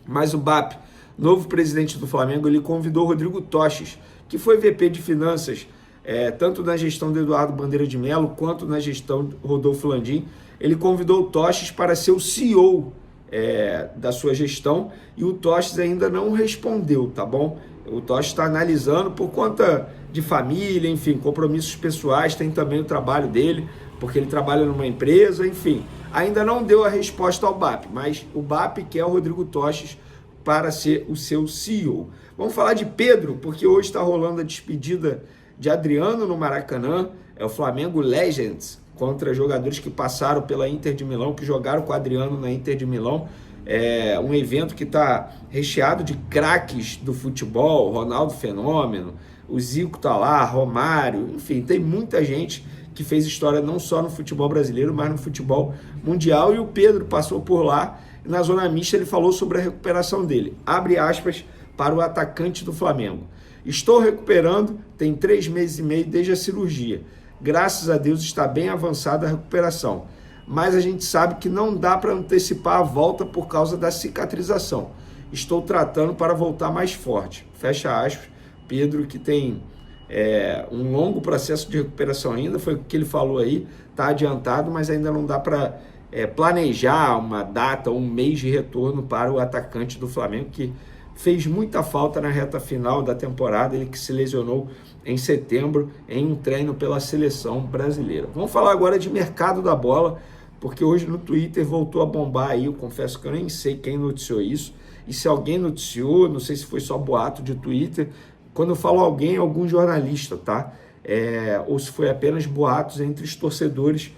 Mas o BAP, novo presidente do Flamengo, ele convidou o Rodrigo Toches, que foi VP de Finanças, tanto na gestão do Eduardo Bandeira de Mello, quanto na gestão do Rodolfo Landim. Ele convidou o Toches para ser o CEO da sua gestão, e o Toches ainda não respondeu, tá bom? O Toches está analisando por conta de família, enfim, compromissos pessoais, tem também o trabalho dele, porque ele trabalha numa empresa, enfim. Ainda não deu a resposta ao BAP, mas o BAP quer o Rodrigo Toches para ser o seu CEO. Vamos falar de Pedro, porque hoje está rolando a despedida de Adriano no Maracanã, é o Flamengo Legends, contra jogadores que passaram pela Inter de Milão, que jogaram com o Adriano na Inter de Milão. É um evento que está recheado de craques do futebol, Ronaldo Fenômeno, o Zico está lá, Romário, enfim, tem muita gente que fez história não só no futebol brasileiro, mas no futebol mundial, e o Pedro passou por lá, e na zona mista ele falou sobre a recuperação dele. Abre aspas para o atacante do Flamengo. Estou recuperando, tem 3 meses e meio desde a cirurgia. Graças a Deus está bem avançada a recuperação. Mas a gente sabe que não dá para antecipar a volta por causa da cicatrização. Estou tratando para voltar mais forte. Fecha aspas. Pedro, que tem um longo processo de recuperação ainda, foi o que ele falou aí, está adiantado, mas ainda não dá para planejar uma data, um mês de retorno para o atacante do Flamengo, que fez muita falta na reta final da temporada, ele que se lesionou em setembro em um treino pela seleção brasileira. Vamos falar agora de mercado da bola, porque hoje no Twitter voltou a bombar aí, eu confesso que eu nem sei quem noticiou isso, e se alguém noticiou, não sei se foi só boato de Twitter, quando eu falo alguém, algum jornalista, tá? Ou se foi apenas boatos entre os torcedores,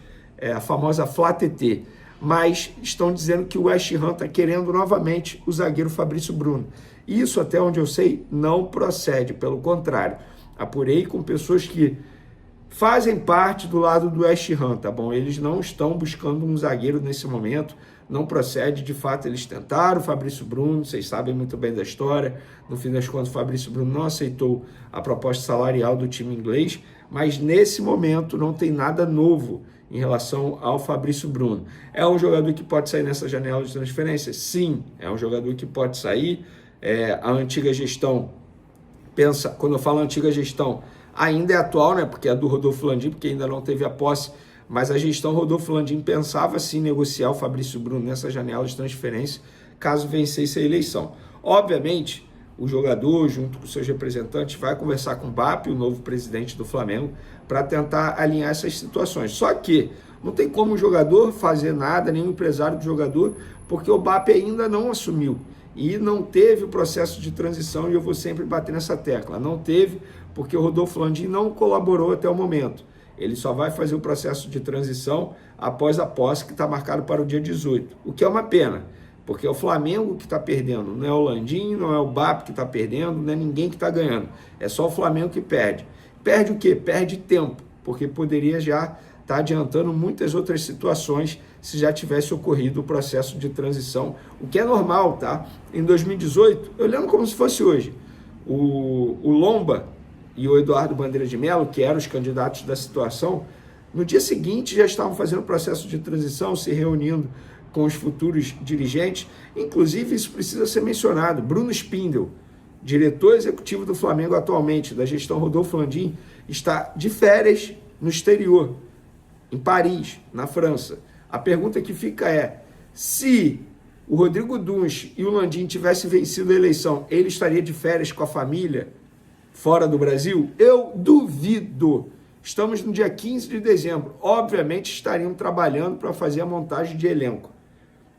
a famosa Flá TT. Mas estão dizendo que o West Ham está querendo novamente o zagueiro Fabrício Bruno. Isso, até onde eu sei, não procede, pelo contrário. Apurei com pessoas que fazem parte do lado do West Ham, tá bom? Eles não estão buscando um zagueiro nesse momento, não procede, de fato eles tentaram o Fabrício Bruno, vocês sabem muito bem da história, no fim das contas o Fabrício Bruno não aceitou a proposta salarial do time inglês, mas nesse momento não tem nada novo em relação ao Fabrício Bruno. É um jogador que pode sair nessa janela de transferência? Sim, é um jogador que pode sair. A antiga gestão pensa, quando eu falo antiga gestão, ainda é atual, né? Porque é do Rodolfo Landim, porque ainda não teve a posse, mas a gestão Rodolfo Landim pensava sim negociar o Fabrício Bruno nessa janela de transferência, caso vencesse a eleição. Obviamente, o jogador, junto com seus representantes, vai conversar com o BAP, o novo presidente do Flamengo, para tentar alinhar essas situações. Só que não tem como o jogador fazer nada, nem o empresário do jogador, porque o BAP ainda não assumiu. E não teve o processo de transição, e eu vou sempre bater nessa tecla. Não teve, porque o Rodolfo Landim não colaborou até o momento. Ele só vai fazer o processo de transição após a posse, que está marcado para o dia 18. O que é uma pena, porque é o Flamengo que está perdendo. Não é o Landim, não é o BAP que está perdendo, não é ninguém que está ganhando. É só o Flamengo que perde. Perde o quê? Perde tempo, porque poderia já estar adiantando muitas outras situações se já tivesse ocorrido o processo de transição, o que é normal, tá? Em 2018, eu lembro como se fosse hoje, o Lomba e o Eduardo Bandeira de Mello, que eram os candidatos da situação, no dia seguinte já estavam fazendo o processo de transição, se reunindo com os futuros dirigentes. Inclusive, isso precisa ser mencionado, Bruno Spindel, diretor executivo do Flamengo atualmente, da gestão Rodolfo Landim, está de férias no exterior, em Paris, na França. A pergunta que fica é, se o Rodrigo Dunst e o Landim tivessem vencido a eleição, ele estaria de férias com a família fora do Brasil? Eu duvido. Estamos no dia 15 de dezembro. Obviamente estariam trabalhando para fazer a montagem de elenco.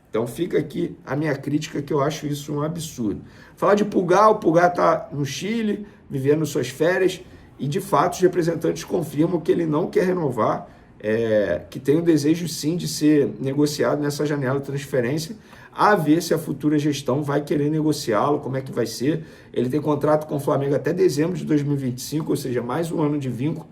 Então fica aqui a minha crítica, que eu acho isso um absurdo. Falar de Pulgar, o Pulgar está no Chile, vivendo suas férias, e de fato os representantes confirmam que ele não quer renovar, que tem o desejo sim de ser negociado nessa janela de transferência, a ver se a futura gestão vai querer negociá-lo, como é que vai ser. Ele tem contrato com o Flamengo até dezembro de 2025, ou seja, mais um ano de vínculo.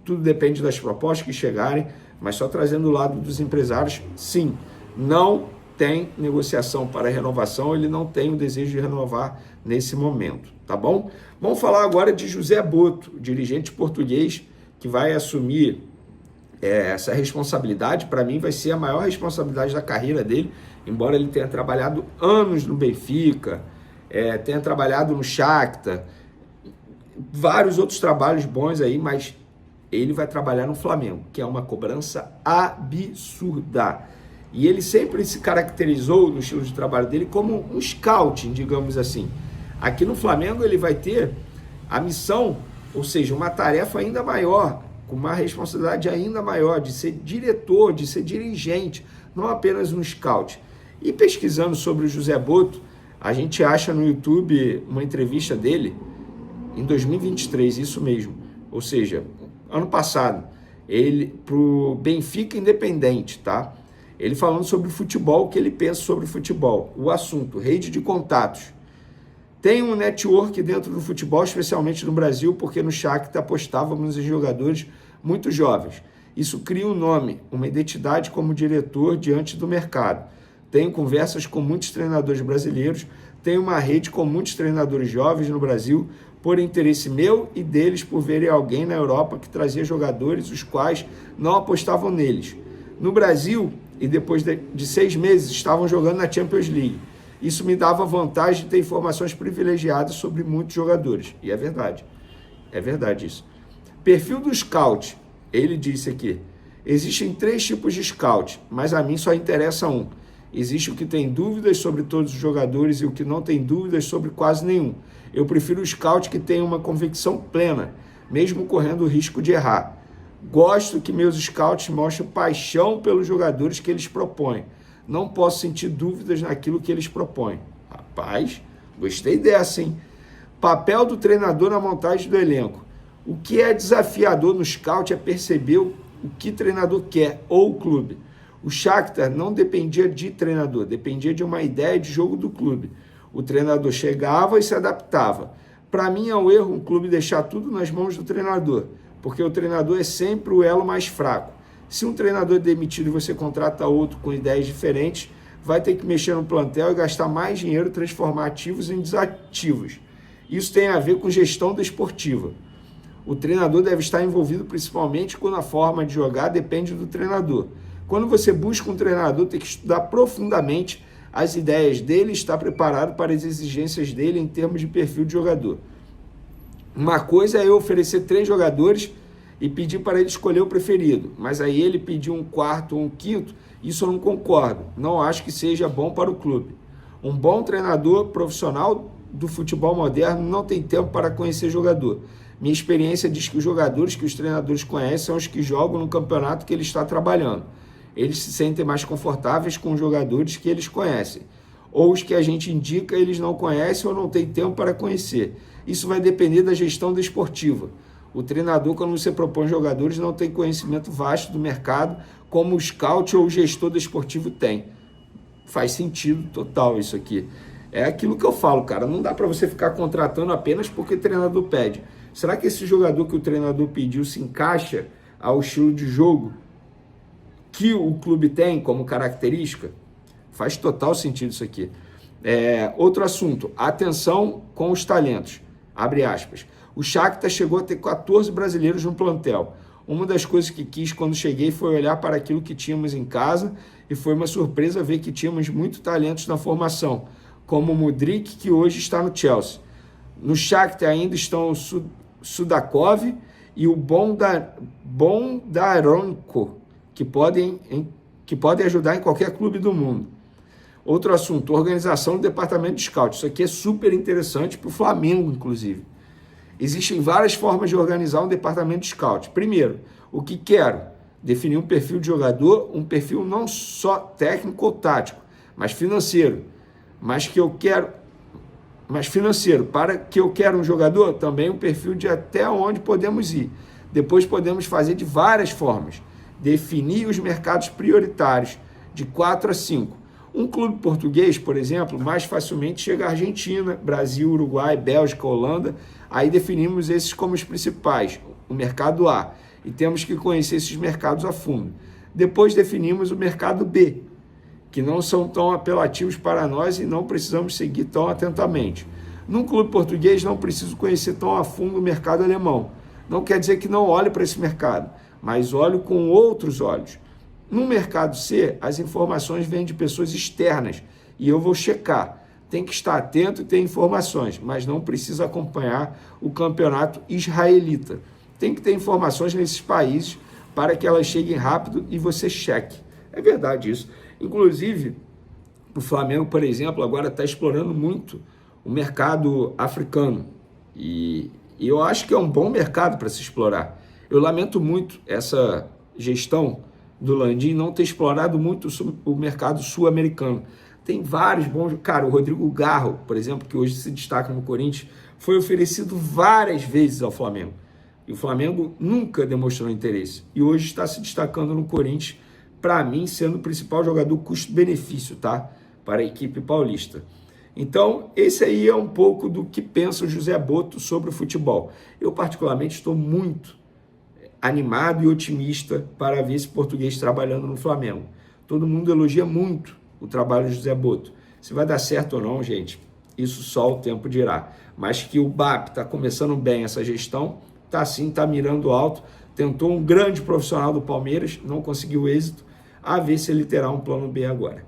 Tudo depende das propostas que chegarem, mas só trazendo o lado dos empresários, sim, não tem negociação para renovação, ele não tem o desejo de renovar nesse momento, tá bom? Vamos falar agora de José Boto, dirigente português, que vai assumir essa responsabilidade. Para mim vai ser a maior responsabilidade da carreira dele. embora ele tenha trabalhado anos no Benfica, tenha trabalhado no Shakhtar, vários outros trabalhos bons aí, mas ele vai trabalhar no Flamengo, que é uma cobrança absurda. E ele sempre se caracterizou no estilo de trabalho dele como um scouting, digamos assim. Aqui no Flamengo ele vai ter a missão, ou seja, uma tarefa ainda maior, com uma responsabilidade ainda maior de ser diretor, de ser dirigente, não apenas um scout. E pesquisando sobre o José Boto, a gente acha no YouTube uma entrevista dele em 2023, isso mesmo. Ou seja, ano passado, ele pro Benfica Independente, tá? Ele falando sobre futebol, o que ele pensa sobre futebol. O assunto, rede de contatos. Tem um network dentro do futebol, especialmente no Brasil, porque no Shakhtar apostávamos em jogadores muito jovens. Isso cria um nome, uma identidade como diretor diante do mercado. Tenho conversas com muitos treinadores brasileiros, tenho uma rede com muitos treinadores jovens no Brasil, por interesse meu e deles por verem alguém na Europa que trazia jogadores os quais não apostavam neles. No Brasil, e depois de 6 meses, estavam jogando na Champions League. Isso me dava vantagem de ter informações privilegiadas sobre muitos jogadores. E é verdade isso. Perfil do scout, ele disse aqui, existem 3 tipos de scout, mas a mim só interessa um. Existe o que tem dúvidas sobre todos os jogadores e o que não tem dúvidas sobre quase nenhum. Eu prefiro o scout que tem uma convicção plena, mesmo correndo o risco de errar. Gosto que meus scouts mostrem paixão pelos jogadores que eles propõem. Não posso sentir dúvidas naquilo que eles propõem. Rapaz, gostei dessa, hein? Papel do treinador na montagem do elenco. O que é desafiador no scout é perceber o que o treinador quer, ou o clube. O Shakhtar não dependia de treinador, dependia de uma ideia de jogo do clube. O treinador chegava e se adaptava. Para mim é um erro um clube deixar tudo nas mãos do treinador, porque o treinador é sempre o elo mais fraco. Se um treinador é demitido e você contrata outro com ideias diferentes, vai ter que mexer no plantel e gastar mais dinheiro, transformar ativos em desativos. Isso tem a ver com gestão desportiva. O treinador deve estar envolvido principalmente quando a forma de jogar depende do treinador. Quando você busca um treinador, tem que estudar profundamente as ideias dele e estar preparado para as exigências dele em termos de perfil de jogador. Uma coisa é eu oferecer 3 jogadores e pedir para ele escolher o preferido, mas aí ele pediu um quarto ou um quinto, isso eu não concordo, não acho que seja bom para o clube. Um bom treinador profissional do futebol moderno não tem tempo para conhecer jogador. Minha experiência diz que os jogadores que os treinadores conhecem são os que jogam no campeonato que ele está trabalhando. Eles se sentem mais confortáveis com os jogadores que eles conhecem. Ou os que a gente indica, eles não conhecem ou não têm tempo para conhecer. Isso vai depender da gestão desportiva. O treinador, quando você propõe jogadores, não tem conhecimento vasto do mercado, como o scout ou o gestor desportivo tem. Faz sentido total isso aqui. É aquilo que eu falo, cara. Não dá para você ficar contratando apenas porque o treinador pede. Será que esse jogador que o treinador pediu se encaixa ao estilo de jogo que o clube tem como característica? Faz total sentido isso aqui. Outro assunto, atenção com os talentos, abre aspas. O Shakhtar chegou a ter 14 brasileiros no plantel. Uma das coisas que quis quando cheguei foi olhar para aquilo que tínhamos em casa e foi uma surpresa ver que tínhamos muito talentos na formação, como o Mudryk, que hoje está no Chelsea. No Shakhtar ainda estão o Sudakov e o Bondarenko, que podem ajudar em qualquer clube do mundo. Outro assunto, organização do departamento de scout. Isso aqui é super interessante para o Flamengo, inclusive. Existem várias formas de organizar um departamento de scout. Primeiro, o que quero? Definir um perfil de jogador, um perfil não só técnico ou tático, mas financeiro. Para que eu quero um jogador, também um perfil de até onde podemos ir. Depois podemos fazer de várias formas. Definir os mercados prioritários, de 4 a 5. Um clube português, por exemplo, mais facilmente chega à Argentina, Brasil, Uruguai, Bélgica, Holanda. Aí definimos esses como os principais, o mercado A. E temos que conhecer esses mercados a fundo. Depois definimos o mercado B, que não são tão apelativos para nós e não precisamos seguir tão atentamente. Num clube português não preciso conhecer tão a fundo o mercado alemão. Não quer dizer que não olhe para esse mercado, mas olho com outros olhos. No mercado C, as informações vêm de pessoas externas e eu vou checar. Tem que estar atento e ter informações, mas não precisa acompanhar o campeonato israelita. Tem que ter informações nesses países para que elas cheguem rápido e você cheque. É verdade isso. Inclusive, o Flamengo, por exemplo, agora está explorando muito o mercado africano. E eu acho que é um bom mercado para se explorar. Eu lamento muito essa gestão do Landim não ter explorado muito o mercado sul-americano. Tem vários bons... Cara, o Rodrigo Garro, por exemplo, que hoje se destaca no Corinthians, foi oferecido várias vezes ao Flamengo. E o Flamengo nunca demonstrou interesse. E hoje está se destacando no Corinthians, para mim, sendo o principal jogador custo-benefício, tá? Para a equipe paulista. Então, esse aí é um pouco do que pensa o José Botto sobre o futebol. Eu, particularmente, estou muito animado e otimista para ver esse português trabalhando no Flamengo. Todo mundo elogia muito o trabalho do José Botto. Se vai dar certo ou não, gente, isso só o tempo dirá. Mas que o BAP está começando bem essa gestão, está sim, está mirando alto, tentou um grande profissional do Palmeiras, não conseguiu êxito, a ver se ele terá um plano B agora.